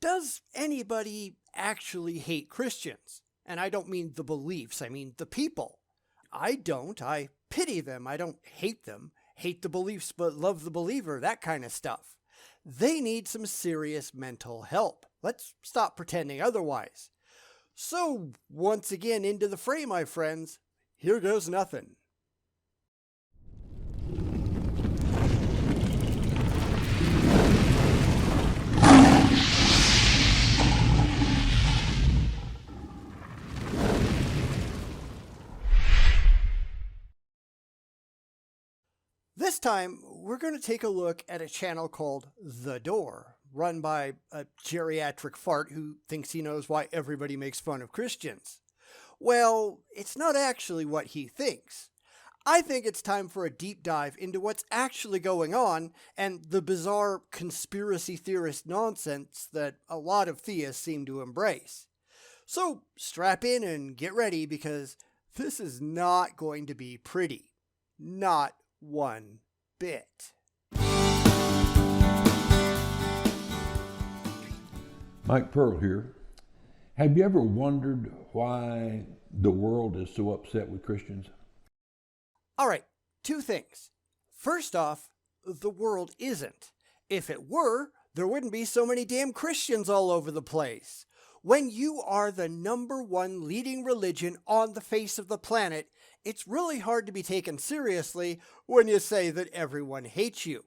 Does anybody actually hate Christians? And I don't mean the beliefs, I mean the people. I don't. I pity them. I don't hate them. Hate the beliefs but love the believer, that kind of stuff. They need some serious mental help. Let's stop pretending otherwise. So, once again, into the fray, my friends. Here goes nothing. This time, we're going to take a look at a channel called The Door, run by a geriatric fart who thinks he knows why everybody makes fun of Christians. Well, it's not actually what he thinks. I think it's time for a deep dive into what's actually going on and the bizarre conspiracy theorist nonsense that a lot of theists seem to embrace. So strap in and get ready because this is not going to be pretty. Not one bit. Mike Pearl here. Have you ever wondered why the world is so upset with Christians? All right, two things. First off, the world isn't. If it were, there wouldn't be so many damn Christians all over the place. When you are the number one leading religion on the face of the planet, it's really hard to be taken seriously when you say that everyone hates you.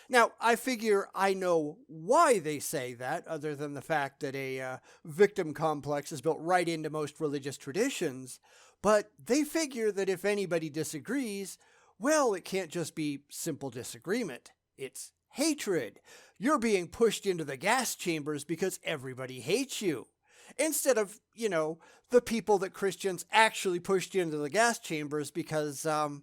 Now, I figure I know why they say that, other than the fact that a victim complex is built right into most religious traditions, but they figure that if anybody disagrees, well, it can't just be simple disagreement. It's hatred. You're being pushed into the gas chambers because everybody hates you. Instead of, the people that Christians actually pushed into the gas chambers because, But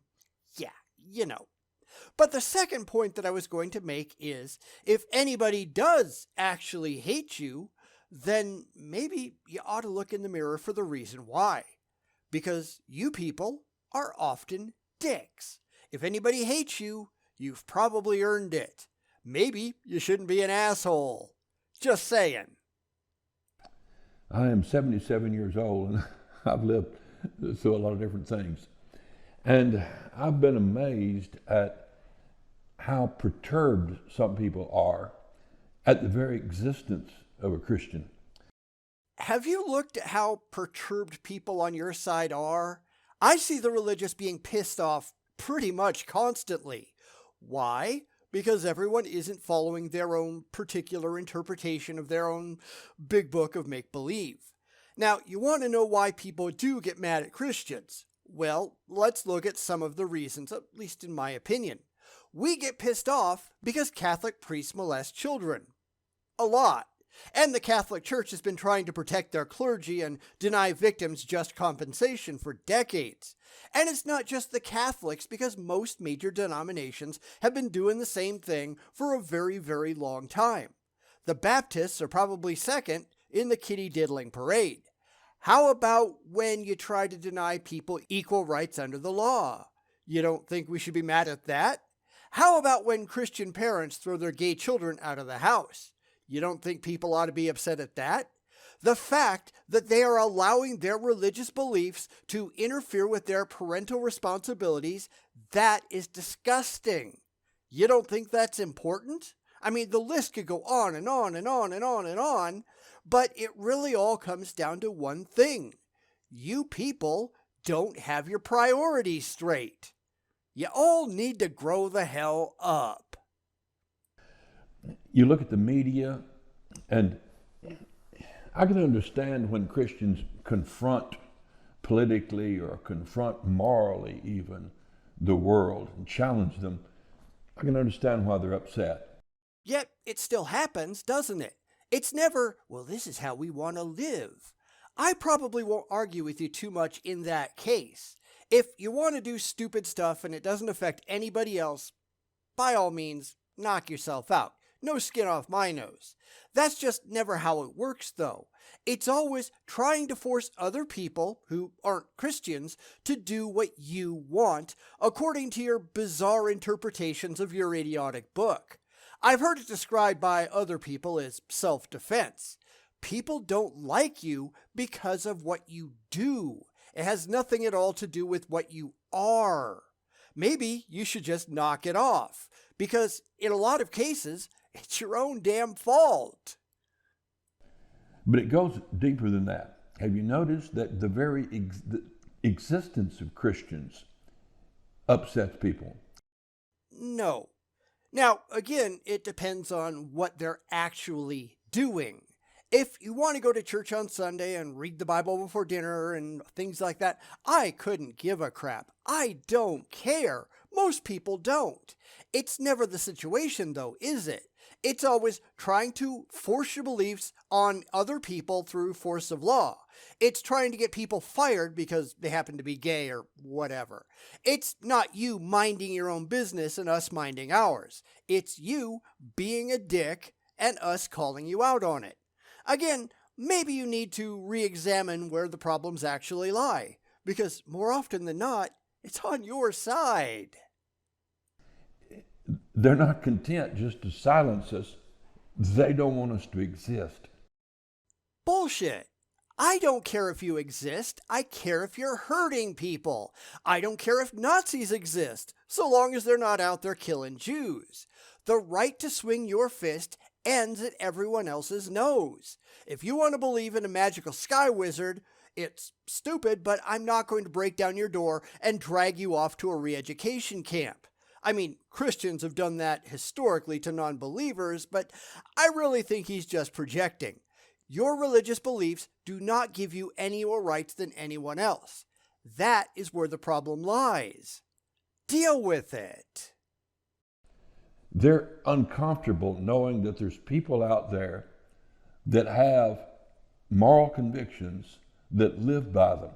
the second point that I was going to make is if anybody does actually hate you, then maybe you ought to look in the mirror for the reason why. Because you people are often dicks. If anybody hates you, you've probably earned it. Maybe you shouldn't be an asshole. Just saying. I am 77 years old and I've lived through a lot of different things. And I've been amazed at how perturbed some people are at the very existence of a Christian. Have you looked at how perturbed people on your side are? I see the religious being pissed off pretty much constantly. Why? Because everyone isn't following their own particular interpretation of their own big book of make-believe. Now, you want to know why people do get mad at Christians? Well, let's look at some of the reasons, at least in my opinion. We get pissed off because Catholic priests molest children. A lot. And the Catholic Church has been trying to protect their clergy and deny victims just compensation for decades. And it's not just the Catholics, because most major denominations have been doing the same thing for a very, very long time. The Baptists are probably second in the kitty diddling parade. How about when you try to deny people equal rights under the law? You don't think we should be mad at that? How about when Christian parents throw their gay children out of the house? You don't think people ought to be upset at that? The fact that they are allowing their religious beliefs to interfere with their parental responsibilities, that is disgusting. You don't think that's important? I mean, the list could go on and on and on and on and on, but it really all comes down to one thing. You people don't have your priorities straight. You all need to grow the hell up. You look at the media, and I can understand when Christians confront politically or confront morally even the world and challenge them. I can understand why they're upset. Yet it still happens, doesn't it? It's never, well, this is how we want to live. I probably won't argue with you too much in that case. If you want to do stupid stuff and it doesn't affect anybody else, by all means, knock yourself out. No skin off my nose. That's just never how it works, though. It's always trying to force other people, who aren't Christians, to do what you want, according to your bizarre interpretations of your idiotic book. I've heard it described by other people as self-defense. People don't like you because of what you do. It has nothing at all to do with what you are. Maybe you should just knock it off, because in a lot of cases, it's your own damn fault. But it goes deeper than that. Have you noticed that the very existence of Christians upsets people? No. Now, again, it depends on what they're actually doing. If you want to go to church on Sunday and read the Bible before dinner and things like that, I couldn't give a crap. I don't care. Most people don't. It's never the situation, though, is it? It's always trying to force your beliefs on other people through force of law. It's trying to get people fired because they happen to be gay or whatever. It's not you minding your own business and us minding ours. It's you being a dick and us calling you out on it. Again, maybe you need to re-examine where the problems actually lie, because more often than not, it's on your side. They're not content just to silence us. They don't want us to exist. Bullshit. I don't care if you exist. I care if you're hurting people. I don't care if Nazis exist, so long as they're not out there killing Jews. The right to swing your fist ends at everyone else's nose. If you want to believe in a magical sky wizard, it's stupid, but I'm not going to break down your door and drag you off to a re-education camp. I mean, Christians have done that historically to non-believers, but I really think he's just projecting. Your religious beliefs do not give you any more rights than anyone else. That is where the problem lies. Deal with it. They're uncomfortable knowing that there's people out there that have moral convictions that live by them.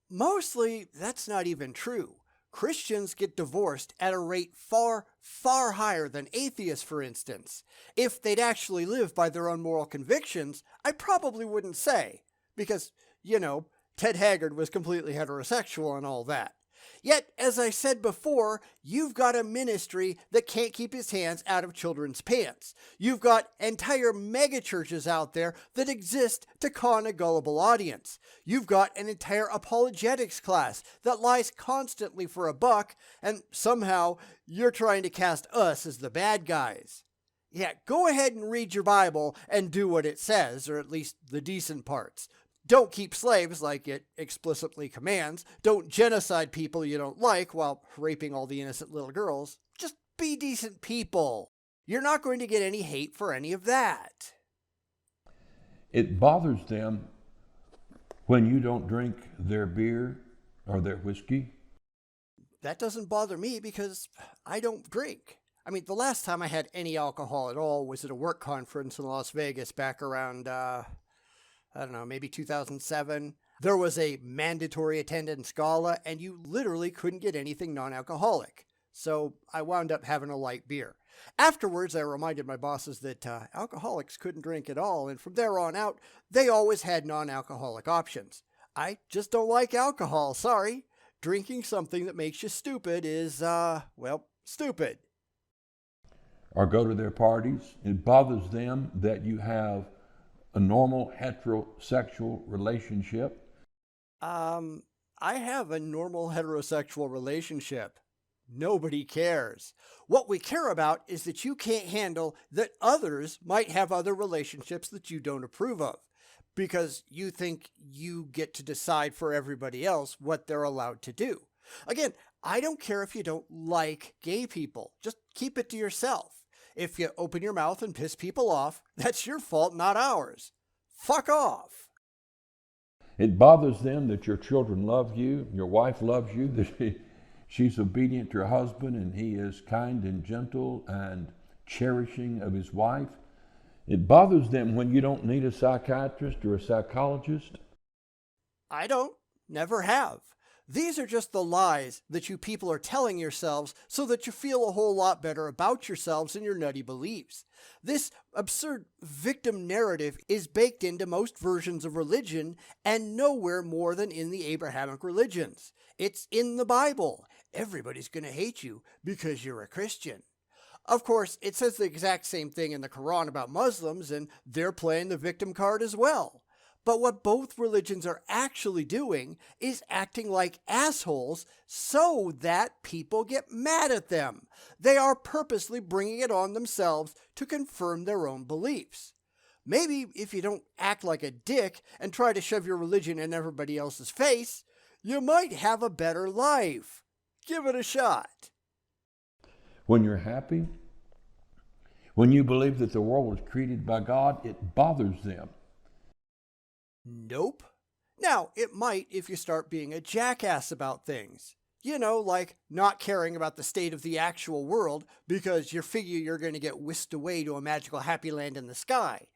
Mostly, that's not even true. Christians get divorced at a rate far, far higher than atheists, for instance. If they'd actually live by their own moral convictions, I probably wouldn't say, because, Ted Haggard was completely heterosexual and all that. Yet, as I said before, you've got a ministry that can't keep its hands out of children's pants. You've got entire megachurches out there that exist to con a gullible audience. You've got an entire apologetics class that lies constantly for a buck, and somehow you're trying to cast us as the bad guys. Yeah, go ahead and read your Bible and do what it says, or at least the decent parts. Don't keep slaves like it explicitly commands. Don't genocide people you don't like while raping all the innocent little girls. Just be decent people. You're not going to get any hate for any of that. It bothers them when you don't drink their beer or their whiskey. That doesn't bother me because I don't drink. I mean, the last time I had any alcohol at all was at a work conference in Las Vegas back around, maybe 2007. There was a mandatory attendance gala, and you literally couldn't get anything non-alcoholic. So I wound up having a light beer. Afterwards, I reminded my bosses that alcoholics couldn't drink at all, and from there on out, they always had non-alcoholic options. I just don't like alcohol, sorry. Drinking something that makes you stupid is, stupid. Or go to their parties. It bothers them that you have a normal heterosexual relationship. I have a normal heterosexual relationship. Nobody cares. What we care about is that you can't handle that others might have other relationships that you don't approve of, because you think you get to decide for everybody else what they're allowed to do. Again, I don't care if you don't like gay people. Just keep it to yourself. If you open your mouth and piss people off, that's your fault, not ours. Fuck off. It bothers them that your children love you, your wife loves you, that she's obedient to her husband, and he is kind and gentle and cherishing of his wife. It bothers them when you don't need a psychiatrist or a psychologist. I don't. Never have. These are just the lies that you people are telling yourselves so that you feel a whole lot better about yourselves and your nutty beliefs. This absurd victim narrative is baked into most versions of religion and nowhere more than in the Abrahamic religions. It's in the Bible. Everybody's going to hate you because you're a Christian. Of course, it says the exact same thing in the Quran about Muslims, and they're playing the victim card as well. But what both religions are actually doing is acting like assholes so that people get mad at them. They are purposely bringing it on themselves to confirm their own beliefs. Maybe if you don't act like a dick and try to shove your religion in everybody else's face, you might have a better life. Give it a shot. When you're happy, when you believe that the world was created by God, it bothers them. Nope. Now, it might if you start being a jackass about things. You know, like not caring about the state of the actual world because you figure you're going to get whisked away to a magical happy land in the sky.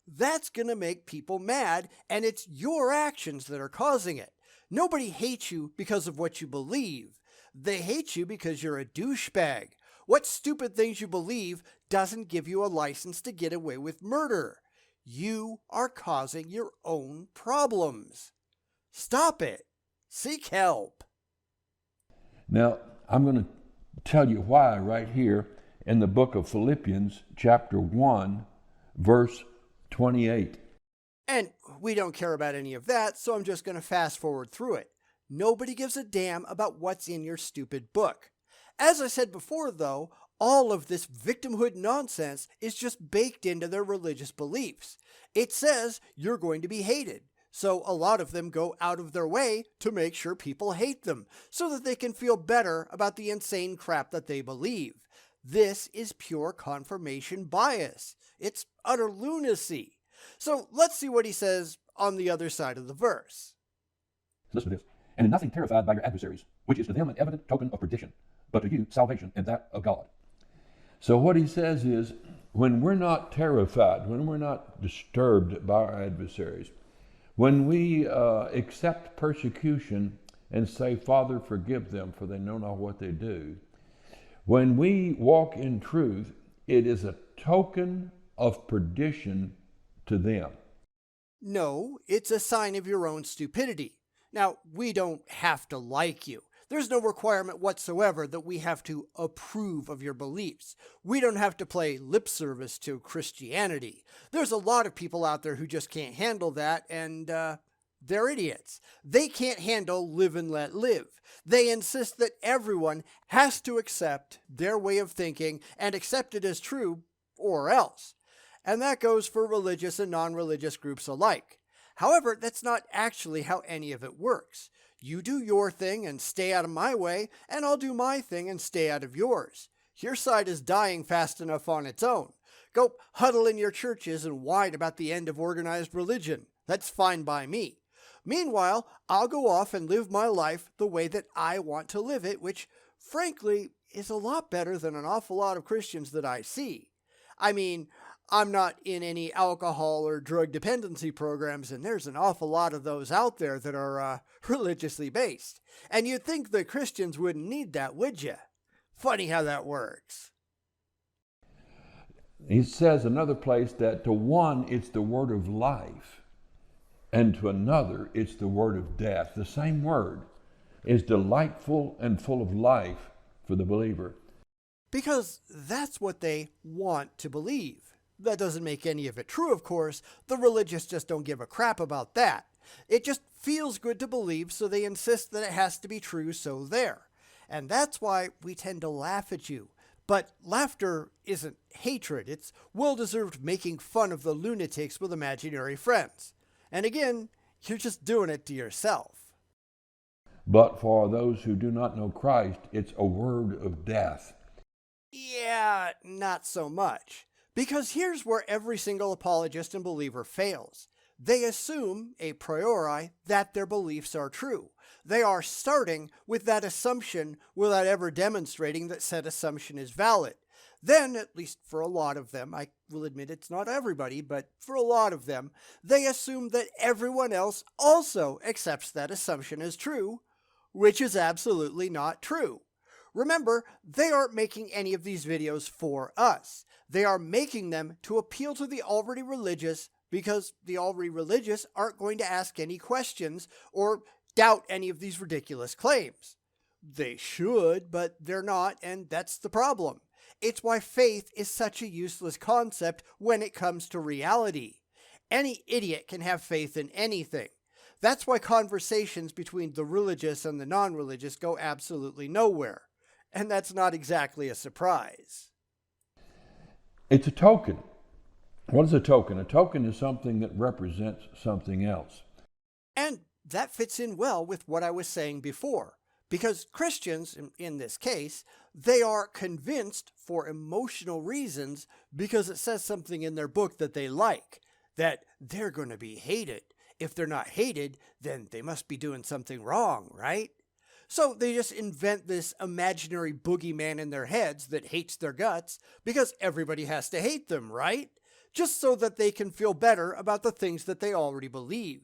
That's going to make people mad, and it's your actions that are causing it. Nobody hates you because of what you believe. They hate you because you're a douchebag. What stupid things you believe doesn't give you a license to get away with murder. You are causing your own problems. Stop it. Seek help. Now, I'm going to tell you why right here in the book of Philippians, chapter 1, verse 28. And we don't care about any of that, so I'm just going to fast forward through it. Nobody gives a damn about what's in your stupid book. As I said before, though, all of this victimhood nonsense is just baked into their religious beliefs. It says you're going to be hated, so a lot of them go out of their way to make sure people hate them, so that they can feel better about the insane crap that they believe. This is pure confirmation bias. It's utter lunacy. So let's see what he says on the other side of the verse. Listen to this. And in nothing terrified by your adversaries, which is to them an evident token of perdition, but to you salvation and that of God. So what he says is, when we're not terrified, when we're not disturbed by our adversaries, when we accept persecution and say, Father, forgive them, for they know not what they do, when we walk in truth, it is a token of perdition to them. No, it's a sign of your own stupidity. Now, we don't have to like you. There's no requirement whatsoever that we have to approve of your beliefs. We don't have to play lip service to Christianity. There's a lot of people out there who just can't handle that, and they're idiots. They can't handle live and let live. They insist that everyone has to accept their way of thinking and accept it as true, or else. And that goes for religious and non-religious groups alike. However, that's not actually how any of it works. You do your thing and stay out of my way, and I'll do my thing and stay out of yours. Your side is dying fast enough on its own. Go huddle in your churches and whine about the end of organized religion. That's fine by me. Meanwhile, I'll go off and live my life the way that I want to live it, which, frankly, is a lot better than an awful lot of Christians that I see. I mean, I'm not in any alcohol or drug dependency programs, and there's an awful lot of those out there that are religiously based. And you'd think the Christians wouldn't need that, would you? Funny how that works. He says another place that to one it's the word of life, and to another it's the word of death. The same word is delightful and full of life for the believer. Because that's what they want to believe. That doesn't make any of it true, of course. The religious just don't give a crap about that. It just feels good to believe, so they insist that it has to be true, so there. And that's why we tend to laugh at you. But laughter isn't hatred. It's well-deserved making fun of the lunatics with imaginary friends. And again, you're just doing it to yourself. But for those who do not know Christ, it's a word of death. Yeah, not so much. Because here's where every single apologist and believer fails. They assume, a priori, that their beliefs are true. They are starting with that assumption without ever demonstrating that said assumption is valid. Then, at least for a lot of them, I will admit it's not everybody, but for a lot of them, they assume that everyone else also accepts that assumption as true, which is absolutely not true. Remember, they aren't making any of these videos for us. They are making them to appeal to the already religious, because the already religious aren't going to ask any questions or doubt any of these ridiculous claims. They should, but they're not, and that's the problem. It's why faith is such a useless concept when it comes to reality. Any idiot can have faith in anything. That's why conversations between the religious and the non-religious go absolutely nowhere. And that's not exactly a surprise. It's a token. What is a token? A token is something that represents something else. And that fits in well with what I was saying before. Because Christians, in this case, they are convinced for emotional reasons because it says something in their book that they like, that they're going to be hated. If they're not hated, then they must be doing something wrong, right? So they just invent this imaginary boogeyman in their heads that hates their guts because everybody has to hate them, right? Just so that they can feel better about the things that they already believe.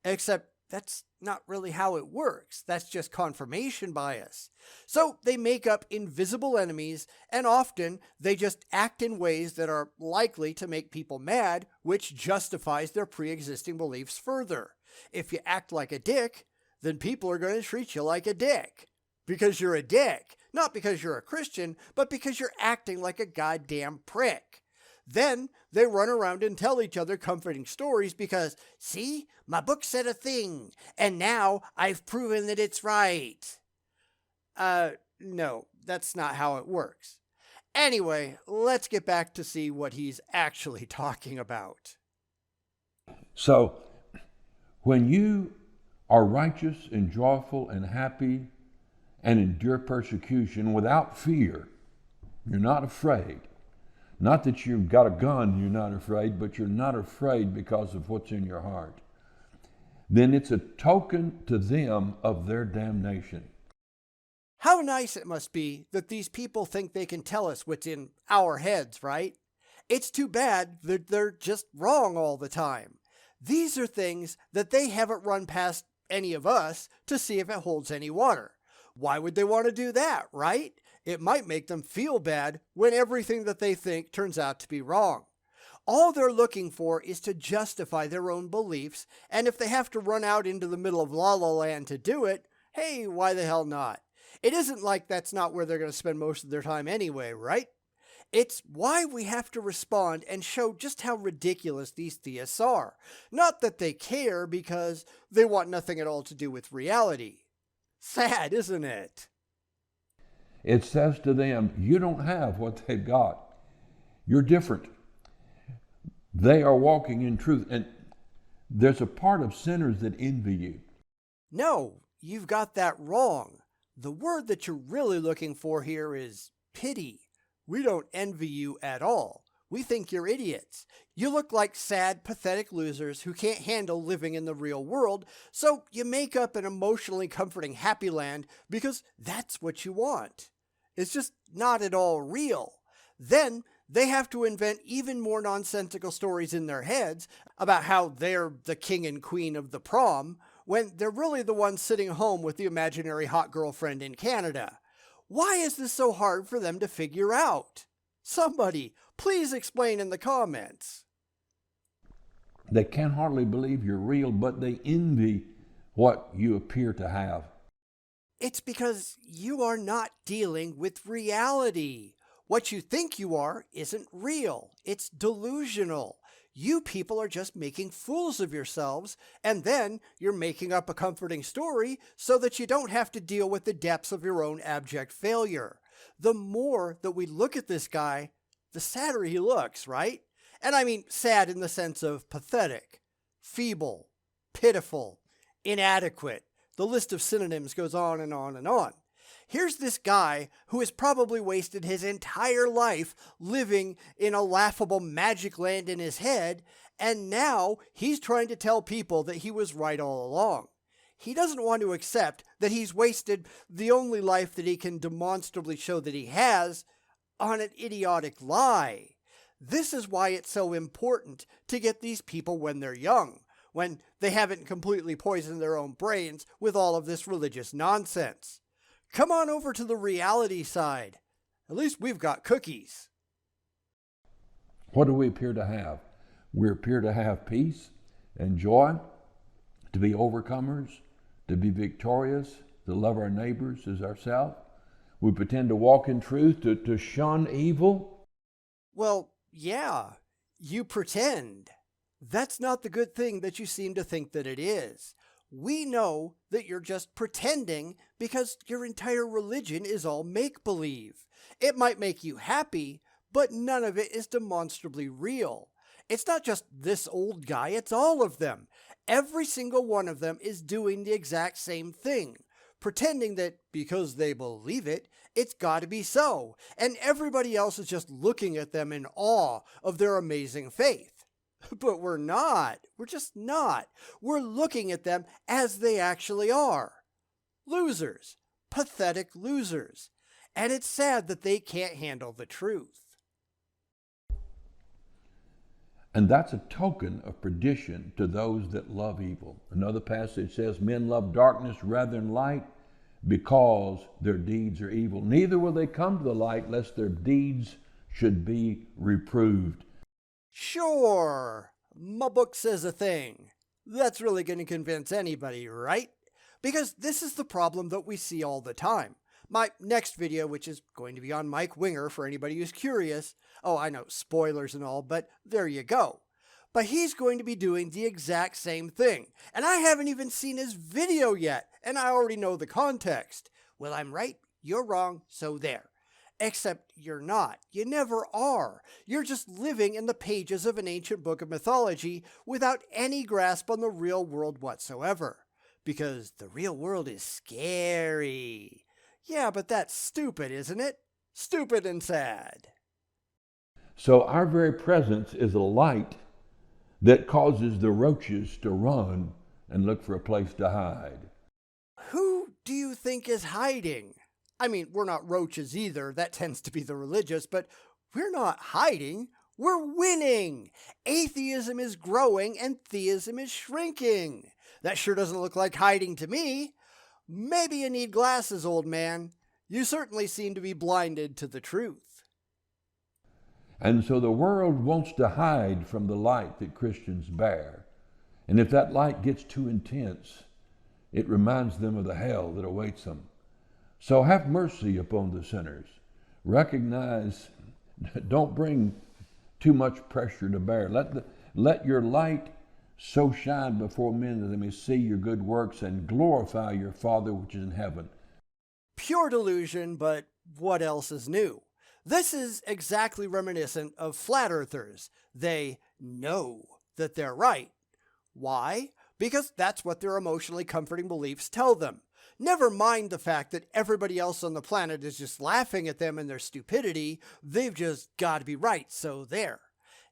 Except that's not really how it works. That's just confirmation bias. So they make up invisible enemies, and often they just act in ways that are likely to make people mad, which justifies their pre-existing beliefs further. If you act like a dick, then people are going to treat you like a dick. Because you're a dick. Not because you're a Christian, but because you're acting like a goddamn prick. Then they run around and tell each other comforting stories because, see, my book said a thing, and now I've proven that it's right. No, that's not how it works. Anyway, let's get back to see what he's actually talking about. So, when you are righteous and joyful and happy and endure persecution without fear, you're not afraid. Not that you've got a gun, you're not afraid, but you're not afraid because of what's in your heart. Then it's a token to them of their damnation. How nice it must be that these people think they can tell us what's in our heads, right? It's too bad that they're just wrong all the time. These are things that they haven't run past any of us to see if it holds any water. Why would they want to do that, right? It might make them feel bad when everything that they think turns out to be wrong. All they're looking for is to justify their own beliefs, and if they have to run out into the middle of La La Land to do it, hey, why the hell not? It isn't like that's not where they're going to spend most of their time anyway, right? It's why we have to respond and show just how ridiculous these theists are. Not that they care, because they want nothing at all to do with reality. Sad, isn't it? It says to them, you don't have what they've got. You're different. They are walking in truth. And there's a part of sinners that envy you. No, you've got that wrong. The word that you're really looking for here is pity. We don't envy you at all. We think you're idiots. You look like sad, pathetic losers who can't handle living in the real world, so you make up an emotionally comforting happy land because that's what you want. It's just not at all real. Then they have to invent even more nonsensical stories in their heads about how they're the king and queen of the prom, when they're really the ones sitting home with the imaginary hot girlfriend in Canada. Why is this so hard for them to figure out? Somebody, please explain in the comments. They can hardly believe you're real, but they envy what you appear to have. It's because you are not dealing with reality. What you think you are isn't real. It's delusional. You people are just making fools of yourselves, and then you're making up a comforting story so that you don't have to deal with the depths of your own abject failure. The more that we look at this guy, the sadder he looks, right? And I mean sad in the sense of pathetic, feeble, pitiful, inadequate. The list of synonyms goes on and on and on. Here's this guy who has probably wasted his entire life living in a laughable magic land in his head, and now he's trying to tell people that he was right all along. He doesn't want to accept that he's wasted the only life that he can demonstrably show that he has on an idiotic lie. This is why it's so important to get these people when they're young, when they haven't completely poisoned their own brains with all of this religious nonsense. Come on over to the reality side. At least we've got cookies. What do we appear to have? We appear to have peace and joy, to be overcomers, to be victorious, to love our neighbors as ourselves. We pretend to walk in truth, to shun evil. Well, yeah, you pretend. That's not the good thing that you seem to think that it is. We know that you're just pretending because your entire religion is all make-believe. It might make you happy, but none of it is demonstrably real. It's not just this old guy, it's all of them. Every single one of them is doing the exact same thing, pretending that because they believe it, it's got to be so, and everybody else is just looking at them in awe of their amazing faith. But we're not. We're just not. We're looking at them as they actually are. Losers. Pathetic losers. And it's sad that they can't handle the truth. And that's a token of perdition to those that love evil. Another passage says, men love darkness rather than light because their deeds are evil. Neither will they come to the light lest their deeds should be reproved. Sure, my book says a thing. That's really going to convince anybody, right? Because this is the problem that we see all the time. My next video, which is going to be on Mike Winger for anybody who's curious. Oh, I know, spoilers and all, but there you go. But he's going to be doing the exact same thing. And I haven't even seen his video yet, and I already know the context. Well, I'm right, you're wrong, so there. Except you're not. You never are. You're just living in the pages of an ancient book of mythology without any grasp on the real world whatsoever. Because the real world is scary. Yeah, but that's stupid, isn't it? Stupid and sad. So our very presence is a light that causes the roaches to run and look for a place to hide. Who do you think is hiding? I mean, we're not roaches either. That tends to be the religious, but we're not hiding. We're winning. Atheism is growing and theism is shrinking. That sure doesn't look like hiding to me. Maybe you need glasses, old man. You certainly seem to be blinded to the truth. And so the world wants to hide from the light that Christians bear. And if that light gets too intense, it reminds them of the hell that awaits them. So have mercy upon the sinners. Recognize, don't bring too much pressure to bear. Let your light so shine before men that they may see your good works and glorify your Father which is in heaven. Pure delusion, but what else is new? This is exactly reminiscent of flat earthers. They know that they're right. Why? Because that's what their emotionally comforting beliefs tell them. Never mind the fact that everybody else on the planet is just laughing at them and their stupidity. They've just got to be right, so there.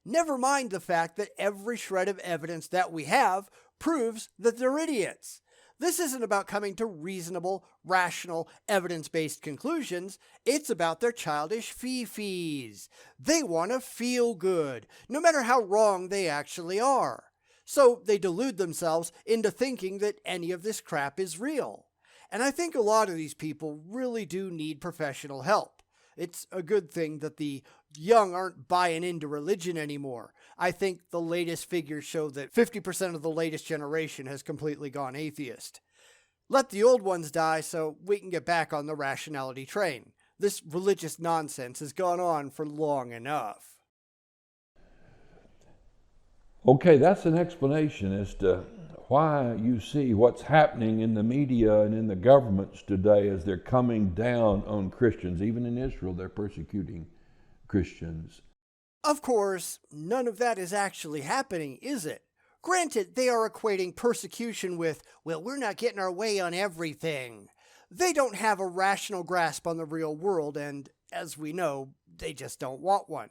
Never mind the fact that every shred of evidence that we have proves that they're idiots. This isn't about coming to reasonable, rational, evidence-based conclusions. It's about their childish fee-fees. They want to feel good, no matter how wrong they actually are. So they delude themselves into thinking that any of this crap is real. And I think a lot of these people really do need professional help. It's a good thing that the young aren't buying into religion anymore. I think the latest figures show that 50% of the latest generation has completely gone atheist. Let the old ones die so we can get back on the rationality train. This religious nonsense has gone on for long enough. Okay, that's an explanation as to why you see what's happening in the media and in the governments today as they're coming down on Christians. Even in Israel, they're persecuting Christians. Of course, none of that is actually happening, is it? Granted, they are equating persecution with, well, we're not getting our way on everything. They don't have a rational grasp on the real world, and as we know, they just don't want one.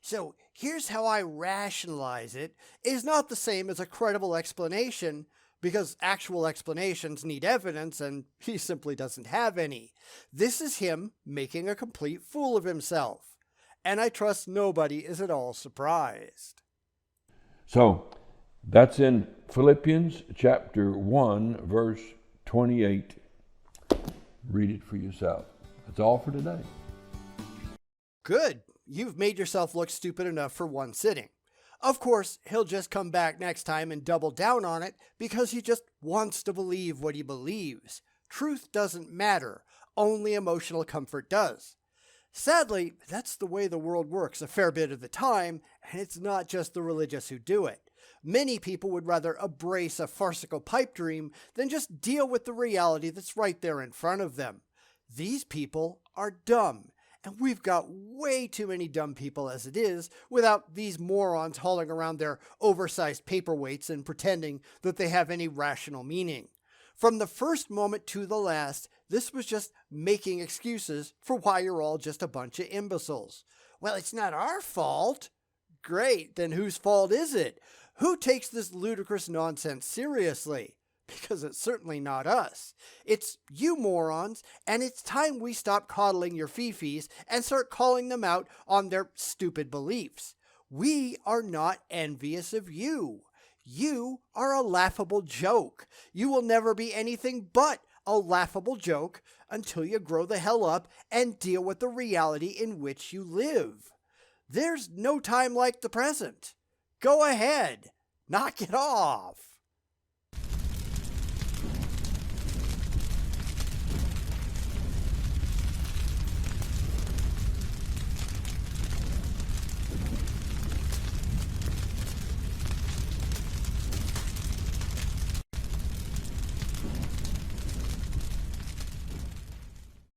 So here's how I rationalize it is not the same as a credible explanation, because actual explanations need evidence and he simply doesn't have any. This is him making a complete fool of himself. And I trust nobody is at all surprised. So that's in Philippians chapter 1, verse 28. Read it for yourself. That's all for today. Good. You've made yourself look stupid enough for one sitting. Of course, he'll just come back next time and double down on it because he just wants to believe what he believes. Truth doesn't matter. Only emotional comfort does. Sadly, that's the way the world works a fair bit of the time, and it's not just the religious who do it. Many people would rather embrace a farcical pipe dream than just deal with the reality that's right there in front of them. These people are dumb, and we've got way too many dumb people as it is, without these morons hauling around their oversized paperweights and pretending that they have any rational meaning. From the first moment to the last, this was just making excuses for why you're all just a bunch of imbeciles. Well, it's not our fault. Great, then whose fault is it? Who takes this ludicrous nonsense seriously? Because it's certainly not us. It's you morons, and it's time we stop coddling your fifis and start calling them out on their stupid beliefs. We are not envious of you. You are a laughable joke. You will never be anything but a laughable joke until you grow the hell up and deal with the reality in which you live. There's no time like the present. Go ahead, knock it off.